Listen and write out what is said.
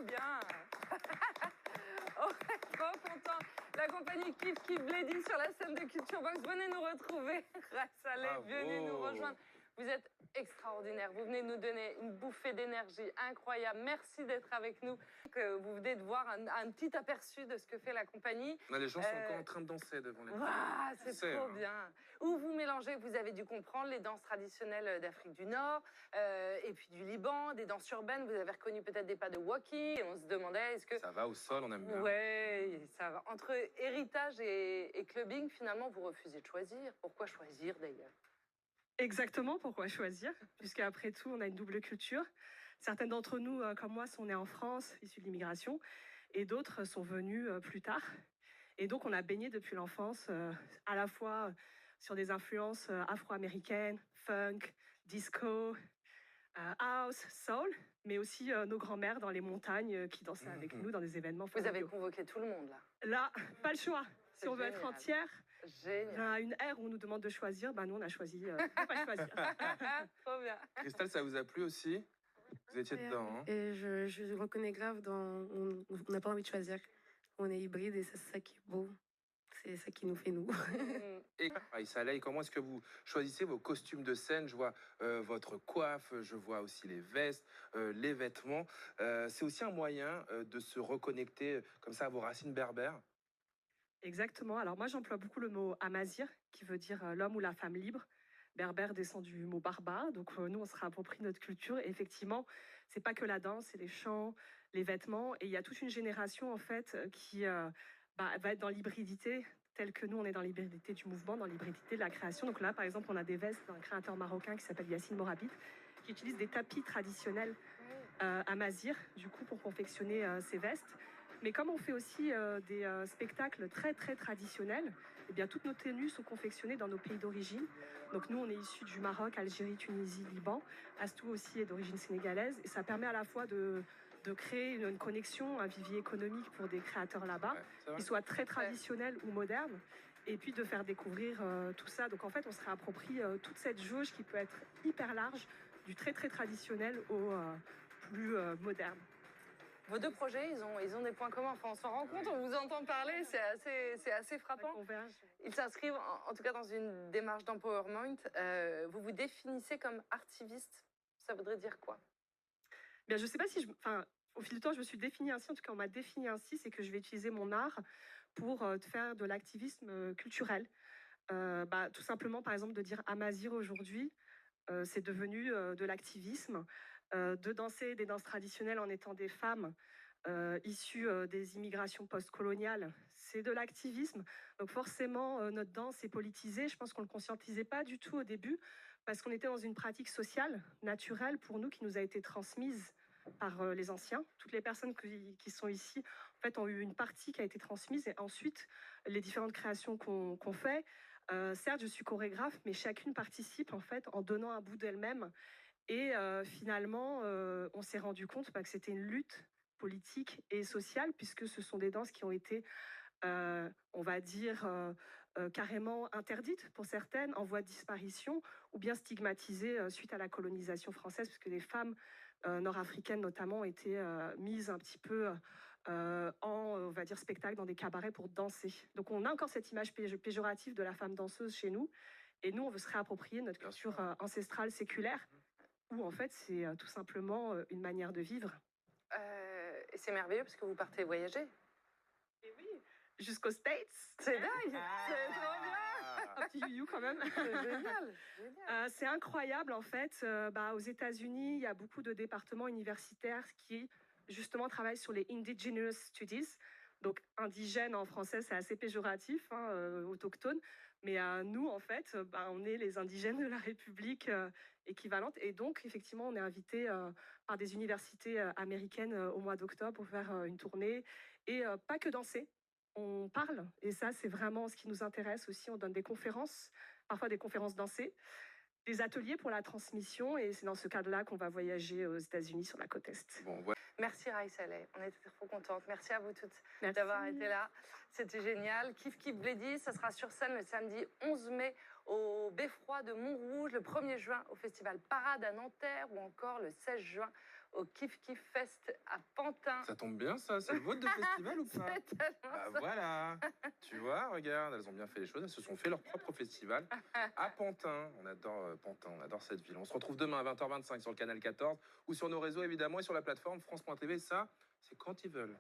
trop bien. On est trop content. La compagnie Kif Kif Bledy sur la scène de Culture Box. Venez nous retrouver. Saleh, venez nous rejoindre. Vous êtes extraordinaire. Vous venez nous donner une bouffée d'énergie incroyable. Merci d'être avec nous. Vous venez de voir un petit aperçu de ce que fait la compagnie. Les gens sont encore en train de danser devant les c'est trop bien. Où vous mélangez, vous avez dû comprendre, les danses traditionnelles d'Afrique du Nord et puis du Liban, des danses urbaines. Vous avez reconnu peut-être des pas de walkie. Et on se demandait, est-ce que... Ça va au sol, on aime bien. Oui, ça va. Entre héritage et clubbing, finalement, vous refusez de choisir. Pourquoi choisir, d'ailleurs? Exactement, pourquoi choisir? Puisqu'après tout, on a une double culture. Certaines d'entre nous, comme moi, sont nés en France, issus de l'immigration, et d'autres sont venus plus tard. Et donc, on a baigné depuis l'enfance, à la fois sur des influences afro-américaines, funk, disco, house, soul, mais aussi nos grands-mères dans les montagnes qui dansaient avec nous dans des événements familiaux. Vous avez convoqué tout le monde, là. Là, pas le choix. Si on veut être entière, génial. Une ère où on nous demande de choisir, nous on a choisi de pas choisir. Trop bien. Christelle, ça vous a plu aussi? Vous étiez dedans, hein? Et je reconnais grave dans... On n'a pas envie de choisir. On est hybride et c'est ça qui est beau. C'est ça qui nous fait nous. Et Saleh, comment est-ce que vous choisissez vos costumes de scène? Je vois votre coiffe, je vois aussi les vestes, les vêtements. C'est aussi un moyen de se reconnecter comme ça à vos racines berbères? Exactement. Alors moi, j'emploie beaucoup le mot amazir, qui veut dire l'homme ou la femme libre. Berbère descend du mot barbare, donc nous, on se réapproprie notre culture. Et effectivement, c'est pas que la danse, c'est les chants, les vêtements. Et il y a toute une génération, en fait, qui va être dans l'hybridité, telle que nous, on est dans l'hybridité du mouvement, dans l'hybridité de la création. Donc là, par exemple, on a des vestes d'un créateur marocain qui s'appelle Yassine Morabit, qui utilise des tapis traditionnels amazir, du coup, pour confectionner ces vestes. Mais comme on fait aussi des spectacles très très traditionnels, eh bien toutes nos tenues sont confectionnées dans nos pays d'origine. Donc nous, on est issus du Maroc, Algérie, Tunisie, Liban. Astou aussi est d'origine sénégalaise. Et ça permet à la fois de créer une connexion, un vivier économique pour des créateurs là-bas, qui soient très traditionnels ou modernes, et puis de faire découvrir tout ça. Donc en fait, on se réapproprie toute cette jauge qui peut être hyper large, du très très traditionnel au plus moderne. Vos deux projets, ils ont des points communs. Enfin, on s'en rend compte, on vous entend parler, c'est assez frappant. Ils s'inscrivent, en tout cas, dans une démarche d'empowerment. Vous vous définissez comme artiviste. Ça voudrait dire quoi? Bien, je ne sais pas si au fil du temps, je me suis définie ainsi. En tout cas, on m'a défini ainsi. C'est que je vais utiliser mon art pour faire de l'activisme culturel. Tout simplement, par exemple, de dire amazir aujourd'hui, c'est devenu de l'activisme. De danser des danses traditionnelles en étant des femmes issues des immigrations postcoloniales, c'est de l'activisme. Donc forcément, notre danse est politisée. Je pense qu'on ne le conscientisait pas du tout au début, parce qu'on était dans une pratique sociale, naturelle pour nous, qui nous a été transmise par les anciens. Toutes les personnes qui sont ici, en fait, ont eu une partie qui a été transmise, et ensuite, les différentes créations qu'on fait. Certes, je suis chorégraphe, mais chacune participe, en fait, en donnant un bout d'elle-même. Et finalement, on s'est rendu compte que c'était une lutte politique et sociale, puisque ce sont des danses qui ont été, on va dire, carrément interdites pour certaines, en voie de disparition, ou bien stigmatisées suite à la colonisation française, puisque les femmes nord-africaines notamment ont été mises un petit peu on va dire, spectacle dans des cabarets pour danser. Donc on a encore cette image péjorative de la femme danseuse chez nous, et nous, on veut se réapproprier notre culture ancestrale, séculaire, où en fait c'est tout simplement une manière de vivre. Et c'est merveilleux parce que vous partez voyager. Et oui, jusqu'aux States. C'est dingue, c'est trop bien. Un petit you quand même. C'est génial. C'est incroyable en fait. Aux États-Unis, il y a beaucoup de départements universitaires qui justement travaillent sur les Indigenous Studies. Donc indigène en français, c'est assez péjoratif, autochtone. Mais nous, en fait, on est les indigènes de la République équivalente. Et donc, effectivement, on est invité par des universités américaines au mois d'octobre pour faire une tournée. Et pas que danser, on parle. Et ça, c'est vraiment ce qui nous intéresse aussi. On donne des conférences, parfois des conférences dansées, des ateliers pour la transmission. Et c'est dans ce cadre-là qu'on va voyager aux États-Unis sur la côte Est. Bon, ouais. Merci Raï Saleh, on était trop contente. Merci à vous toutes d'avoir été là. C'était génial. Kif Kif Bledy, ça sera sur scène le samedi 11 mai au Beffroi de Montrouge, le 1er juin au festival Parade à Nanterre ou encore le 16 juin au Kif Kif Fest à Pantin. Ça tombe bien, ça. C'est le vôtre de festival ou pas? C'est tellement Bah ça. voilà. Tu vois, regarde, elles ont bien fait les choses. Elles se sont fait leur propre festival à Pantin. On adore Pantin, on adore cette ville. On se retrouve demain à 20h25 sur le canal 14 ou sur nos réseaux évidemment et sur la plateforme France.tv. Ça, c'est quand ils veulent.